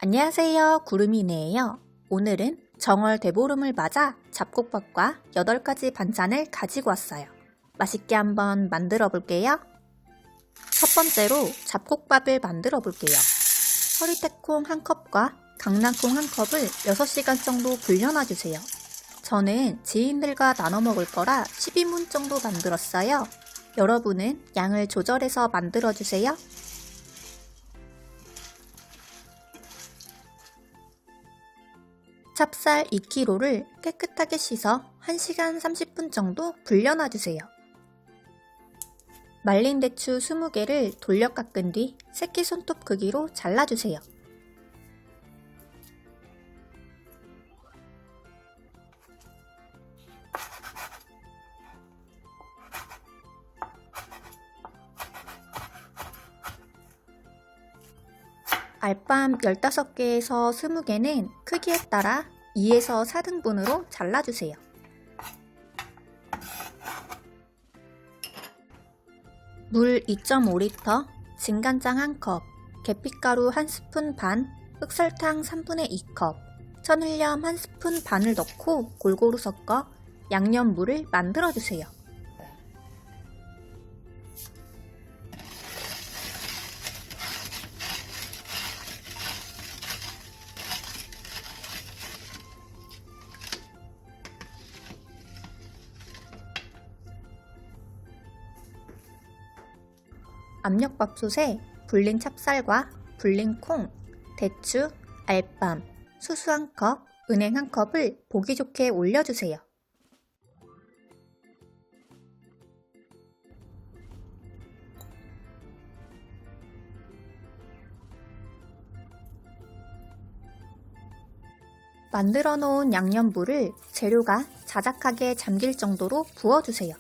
안녕하세요, 구름이네예요. 오늘은 정월 대보름을 맞아 잡곡밥과 8가지 반찬을 가지고 왔어요. 맛있게 한번 만들어 볼게요. 첫 번째로 잡곡밥을 만들어 볼게요. 서리태콩 1컵과 강낭콩 1컵을 6시간 정도 불려놔 주세요. 저는 지인들과 나눠 먹을 거라 12분 정도 만들었어요. 여러분은 양을 조절해서 만들어 주세요. 찹쌀 2kg를 깨끗하게 씻어 1시간 30분 정도 불려놔 주세요. 말린 대추 20개를 돌려 깎은 뒤 새끼손톱 크기로 잘라주세요. 알밤 15개에서 20개는 크기에 따라 2에서 4등분으로 잘라주세요. 물 2.5리터, 진간장 1컵, 계피가루 1스푼 반, 흑설탕 3분의 2컵, 천일염 1스푼 반을 넣고 골고루 섞어 양념물을 만들어주세요. 압력밥솥에 불린 찹쌀과 불린 콩, 대추, 알밤, 수수 1컵, 은행 1컵을 보기 좋게 올려주세요. 만들어 놓은 양념물을 재료가 자작하게 잠길 정도로 부어주세요.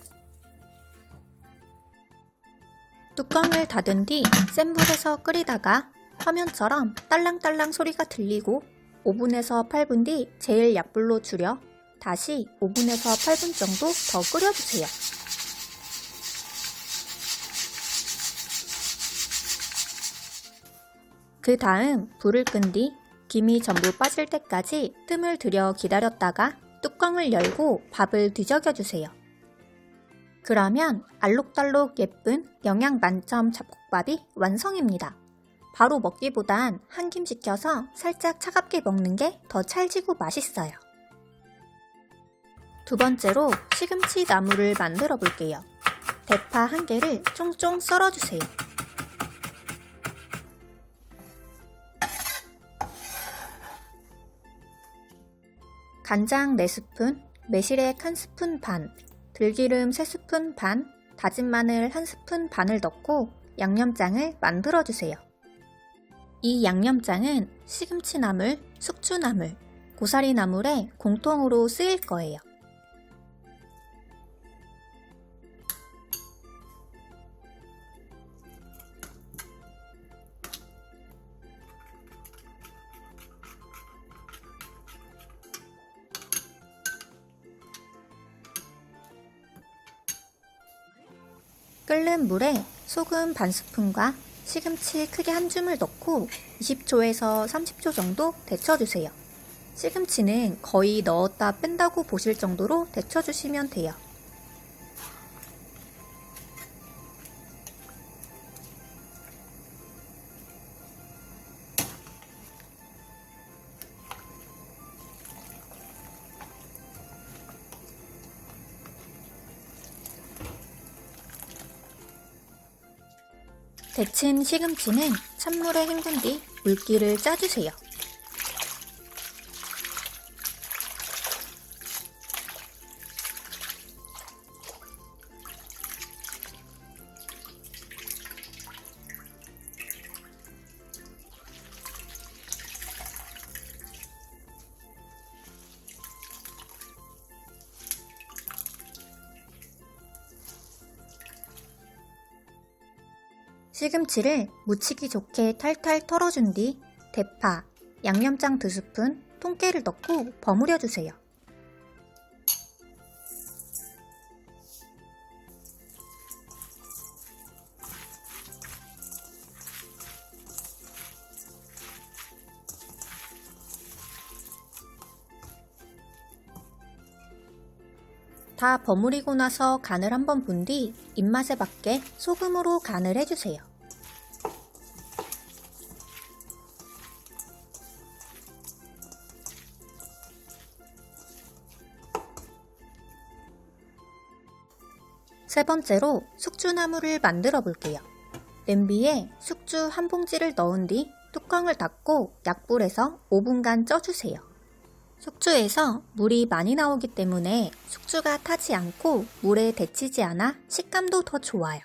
뚜껑을 닫은 뒤 센 불에서 끓이다가 화면처럼 딸랑딸랑 소리가 들리고 5분에서 8분 뒤 제일 약불로 줄여 다시 5분에서 8분 정도 더 끓여주세요. 그 다음 불을 끈 뒤 김이 전부 빠질 때까지 뜸을 들여 기다렸다가 뚜껑을 열고 밥을 뒤적여주세요. 그러면 알록달록 예쁜 영양 만점 잡곡밥이 완성입니다. 바로 먹기보단 한 김 식혀서 살짝 차갑게 먹는 게 더 찰지고 맛있어요. 두 번째로 시금치 나물을 만들어 볼게요. 대파 1개를 쫑쫑 썰어주세요. 간장 4스푼, 매실액 1스푼 반, 들기름 3스푼 반, 다진 마늘 1스푼 반을 넣고 양념장을 만들어주세요. 이 양념장은 시금치나물, 숙주나물, 고사리나물에 공통으로 쓰일 거예요. 끓는 물에 소금 반스푼과 시금치 크게 한 줌을 넣고 20초에서 30초 정도 데쳐주세요. 시금치는 거의 넣었다 뺀다고 보실 정도로 데쳐주시면 돼요. 데친 시금치는 찬물에 헹군 뒤 물기를 짜주세요. 시금치를 무치기 좋게 탈탈 털어준 뒤 대파, 양념장 2스푼, 통깨를 넣고 버무려주세요. 다 버무리고 나서 간을 한번 본 뒤 입맛에 맞게 소금으로 간을 해주세요. 세 번째로 숙주나물을 만들어 볼게요. 냄비에 숙주 한 봉지를 넣은 뒤 뚜껑을 닫고 약불에서 5분간 쪄주세요. 숙주에서 물이 많이 나오기 때문에 숙주가 타지 않고 물에 데치지 않아 식감도 더 좋아요.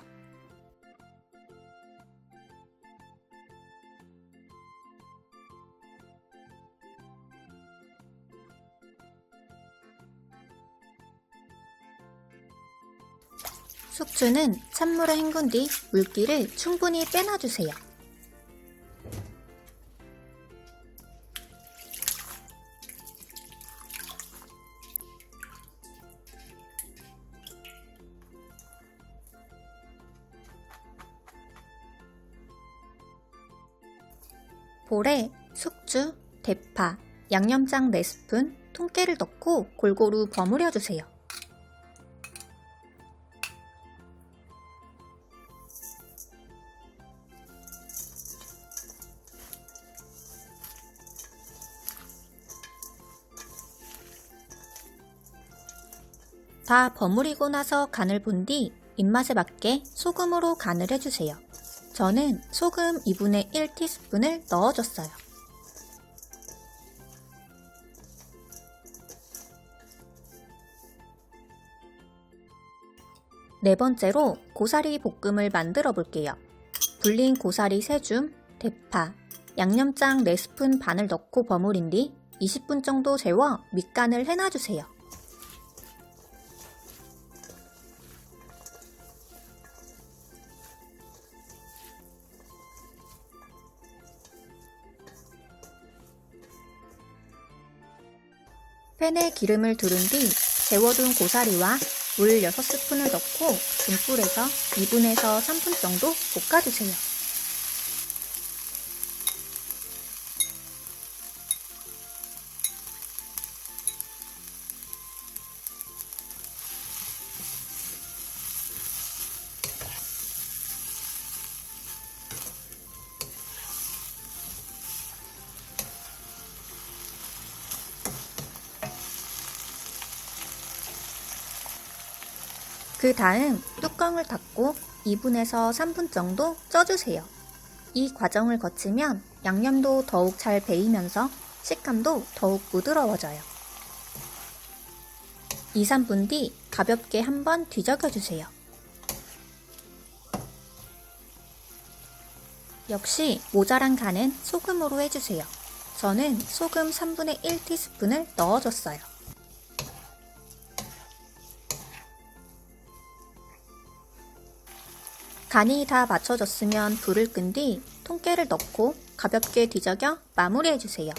숙주는 찬물에 헹군 뒤 물기를 충분히 빼놔주세요. 볼에 숙주, 대파, 양념장 4스푼, 통깨를 넣고 골고루 버무려주세요. 다 버무리고 나서 간을 본 뒤 입맛에 맞게 소금으로 간을 해주세요. 저는 소금 2분의 1티스푼을 넣어줬어요. 네 번째로 고사리 볶음을 만들어 볼게요. 불린 고사리 3줌, 대파, 양념장 4스푼 반을 넣고 버무린 뒤 20분 정도 재워 밑간을 해놔주세요. 팬에 기름을 두른 뒤 재워둔 고사리와 물 6스푼을 넣고 중불에서 2분에서 3분 정도 볶아주세요. 그 다음 뚜껑을 닫고 2분에서 3분 정도 쪄주세요. 이 과정을 거치면 양념도 더욱 잘 배이면서 식감도 더욱 부드러워져요. 2, 3분 뒤 가볍게 한번 뒤적여주세요. 역시 모자란 간은 소금으로 해주세요. 저는 소금 3분의 1티스푼을 넣어줬어요. 간이 다 맞춰졌으면 불을 끈 뒤 통깨를 넣고 가볍게 뒤적여 마무리해주세요.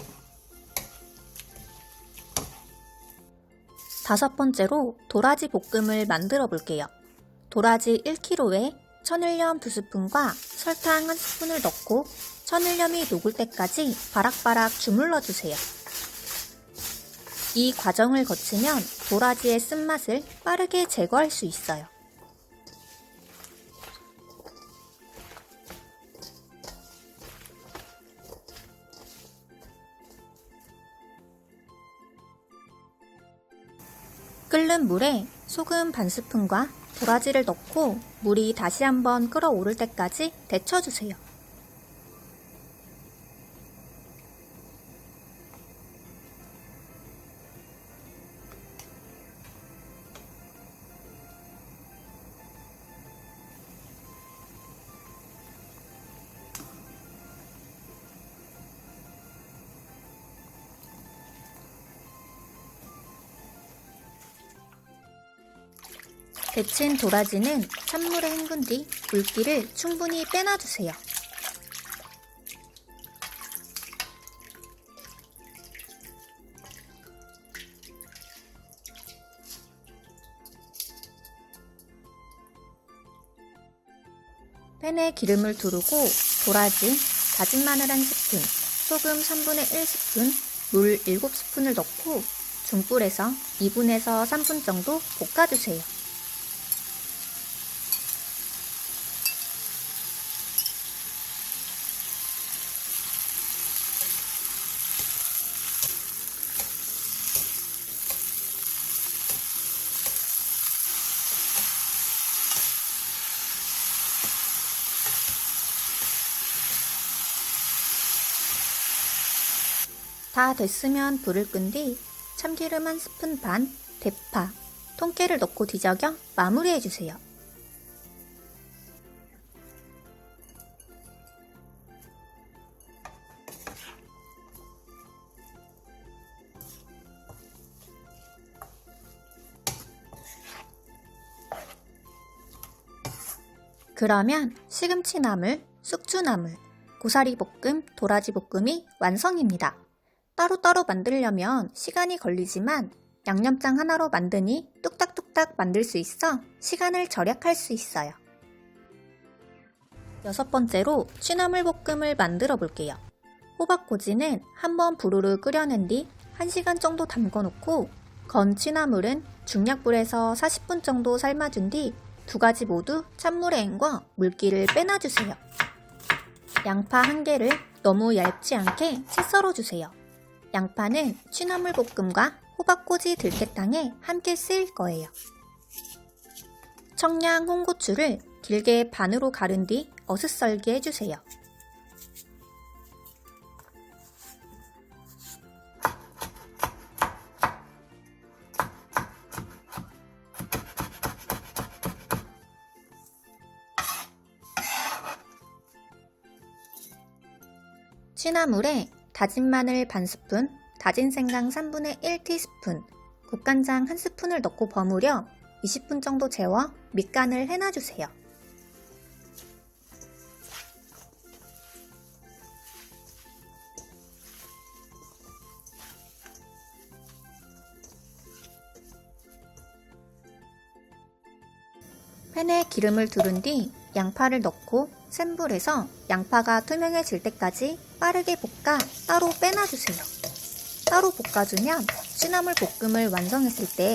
5번째로 도라지 볶음을 만들어 볼게요. 도라지 1kg에 천일염 2스푼과 설탕 1스푼을 넣고 천일염이 녹을 때까지 바락바락 주물러 주세요. 이 과정을 거치면 도라지의 쓴맛을 빠르게 제거할 수 있어요. 끓는 물에 소금 반스푼과 도라지를 넣고 물이 다시 한번 끓어오를 때까지 데쳐주세요. 데친 도라지는 찬물에 헹군 뒤 물기를 충분히 빼놔주세요. 팬에 기름을 두르고 도라지, 다진 마늘 1스푼, 소금 3분의 1스푼, 물 7스푼을 넣고 중불에서 2분에서 3분 정도 볶아주세요. 다 됐으면 불을 끈 뒤 참기름 1스푼 반, 대파, 통깨를 넣고 뒤적여 마무리해주세요. 그러면 시금치나물, 숙주나물, 고사리볶음, 도라지볶음이 완성입니다. 따로따로 만들려면 시간이 걸리지만 양념장 하나로 만드니 뚝딱뚝딱 만들 수 있어 시간을 절약할 수 있어요. 6번째로 취나물볶음을 만들어 볼게요. 호박꼬지는 한번 부르르 끓여낸 뒤 1시간 정도 담궈놓고 건 취나물은 중약불에서 40분 정도 삶아준 뒤 두 가지 모두 찬물에 헹궈 물기를 빼놔주세요. 양파 1개를 너무 얇지 않게 채 썰어주세요. 양파는 취나물볶음과 호박꼬지 들깨탕에 함께 쓰일 거예요. 청양 홍고추를 길게 반으로 가른 뒤 어슷썰기 해주세요. 취나물에 다진 마늘 반스푼, 다진 생강 3분의 1티스푼, 국간장 1스푼을 넣고 버무려 20분 정도 재워 밑간을 해놔주세요. 팬에 기름을 두른 뒤 양파를 넣고 센 불에서 양파가 투명해질 때까지 빠르게 볶아 따로 빼놔주세요. 따로 볶아주면 취나물 볶음을 완성했을 때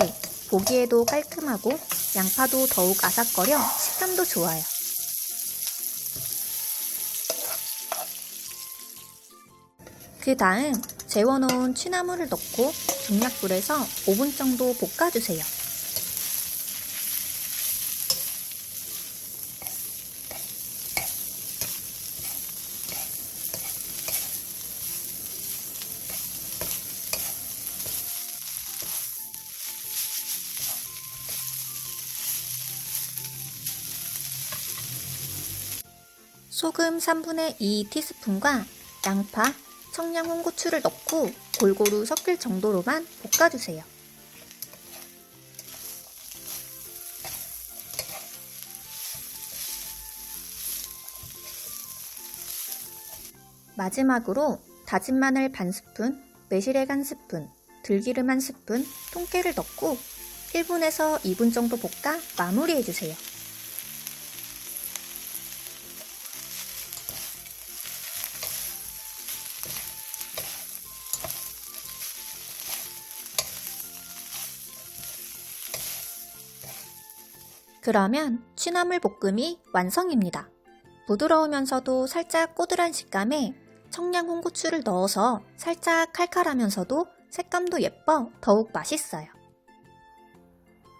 보기에도 깔끔하고 양파도 더욱 아삭거려 식감도 좋아요. 그 다음 재워놓은 취나물을 넣고 중약불에서 5분 정도 볶아주세요. 소금 3분의 2티스푼과 양파, 청양 홍고추를 넣고 골고루 섞일 정도로만 볶아주세요. 마지막으로 다진 마늘 반스푼, 매실액 1스푼, 들기름 1스푼, 통깨를 넣고 1분에서 2분 정도 볶아 마무리해주세요. 그러면 취나물 볶음이 완성입니다. 부드러우면서도 살짝 꼬들한 식감에 청양 홍고추를 넣어서 살짝 칼칼하면서도 색감도 예뻐 더욱 맛있어요.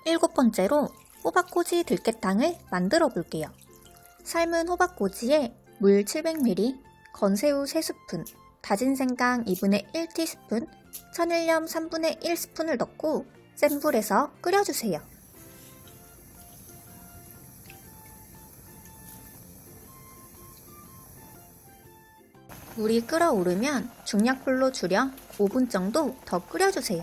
7번째로 호박꼬지 들깨탕을 만들어 볼게요. 삶은 호박꼬지에 물 700ml, 건새우 3스푼, 다진 생강 2분의 1티스푼, 천일염 3분의 1스푼을 넣고 센 불에서 끓여주세요. 물이 끓어오르면 중약불로 줄여 5분 정도 더 끓여주세요.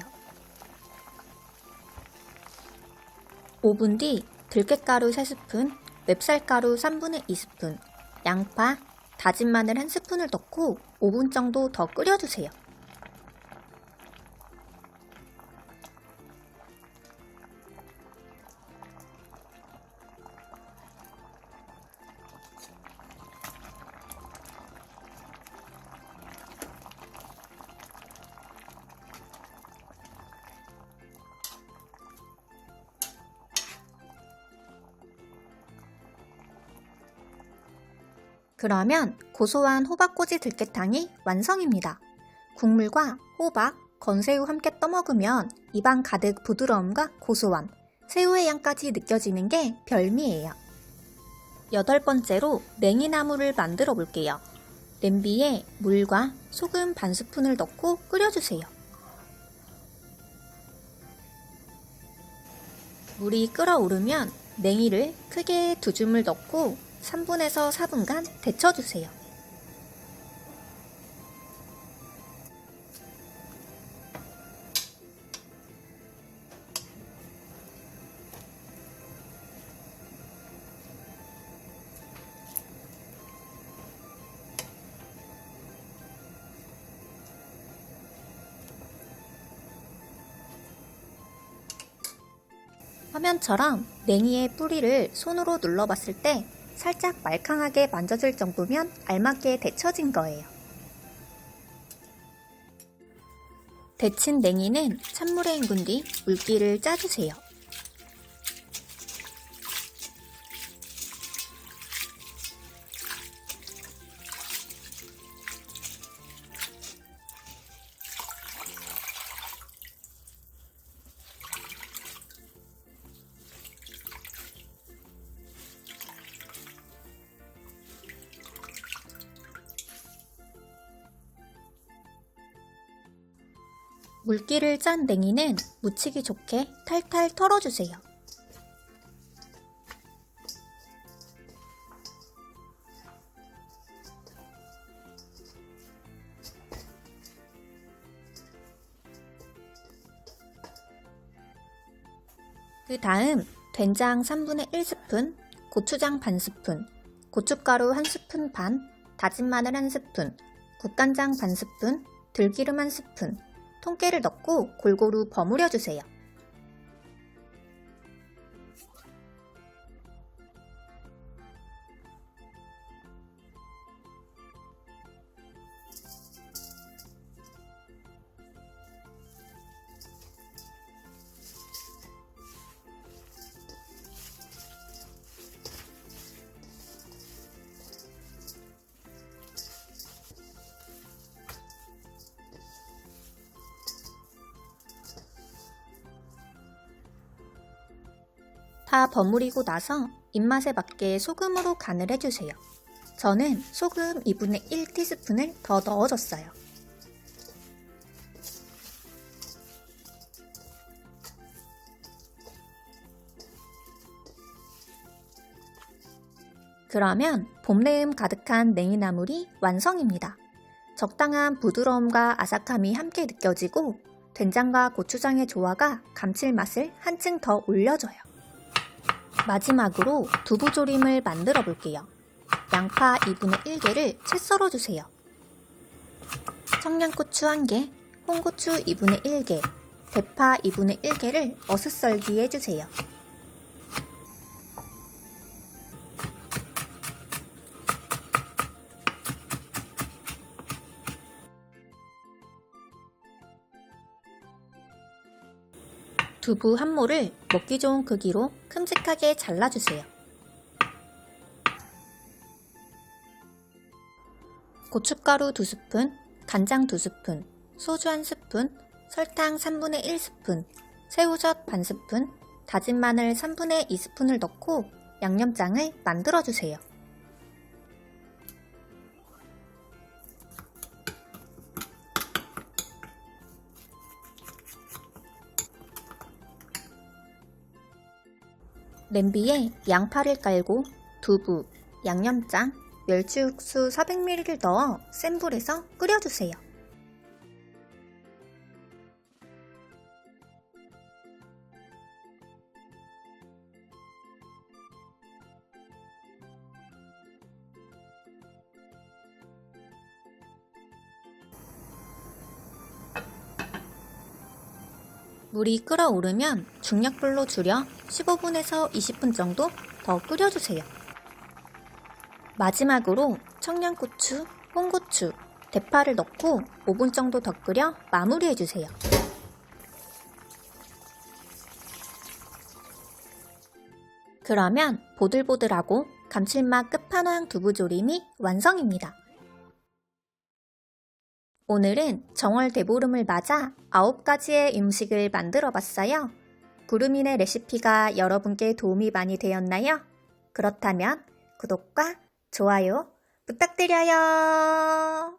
5분 뒤 들깨가루 3스푼, 맵쌀가루 3분의 2스푼, 양파, 다진 마늘 1스푼을 넣고 5분 정도 더 끓여주세요. 그러면 고소한 호박꼬지 들깨탕이 완성입니다. 국물과 호박, 건새우 함께 떠먹으면 입안 가득 부드러움과 고소함, 새우의 향까지 느껴지는 게 별미예요. 8번째로 냉이나물을 만들어 볼게요. 냄비에 물과 소금 반 스푼을 넣고 끓여주세요. 물이 끓어오르면 냉이를 크게 2줌을 넣고 3분에서 4분간 데쳐주세요. 화면처럼 냉이의 뿌리를 손으로 눌러봤을 때 살짝 말캉하게 만져질 정도면 알맞게 데쳐진 거예요. 데친 냉이는 찬물에 헹군 뒤 물기를 짜주세요. 물기를 짠 냉이는 무치기 좋게 탈탈 털어주세요. 그 다음 된장 3분의 1스푼, 고추장 반 스푼, 고춧가루 1스푼 반, 다진 마늘 1스푼, 국간장 반 스푼, 들기름 1스푼, 통깨를 넣고 골고루 버무려 주세요. 다 버무리고 나서 입맛에 맞게 소금으로 간을 해주세요. 저는 소금 2분의 1티스푼을 더 넣어줬어요. 그러면 봄내음 가득한 냉이나물이 완성입니다. 적당한 부드러움과 아삭함이 함께 느껴지고 된장과 고추장의 조화가 감칠맛을 한층 더 올려줘요. 마지막으로 두부조림을 만들어 볼게요. 양파 2분의 1개를 채 썰어주세요. 청양고추 1개, 홍고추 2분의 1개, 대파 2분의 1개를 어슷썰기 해주세요. 두부 한 모를 먹기 좋은 크기로 큼직하게 잘라주세요. 고춧가루 2스푼, 간장 2스푼, 소주 1스푼, 설탕 3분의 1스푼, 새우젓 반 스푼, 다진 마늘 3분의 2스푼을 넣고 양념장을 만들어주세요. 냄비에 양파를 깔고 두부, 양념장, 멸치육수 400ml를 넣어 센 불에서 끓여주세요. 물이 끓어오르면 중약불로 줄여 15분에서 20분 정도 더 끓여주세요. 마지막으로 청양고추, 홍고추, 대파를 넣고 5분 정도 더 끓여 마무리해주세요. 그러면 보들보들하고 감칠맛 끝판왕 두부조림이 완성입니다. 오늘은 정월 대보름을 맞아 9가지의 음식을 만들어 봤어요. 구름이네 레시피가 여러분께 도움이 많이 되었나요? 그렇다면 구독과 좋아요 부탁드려요.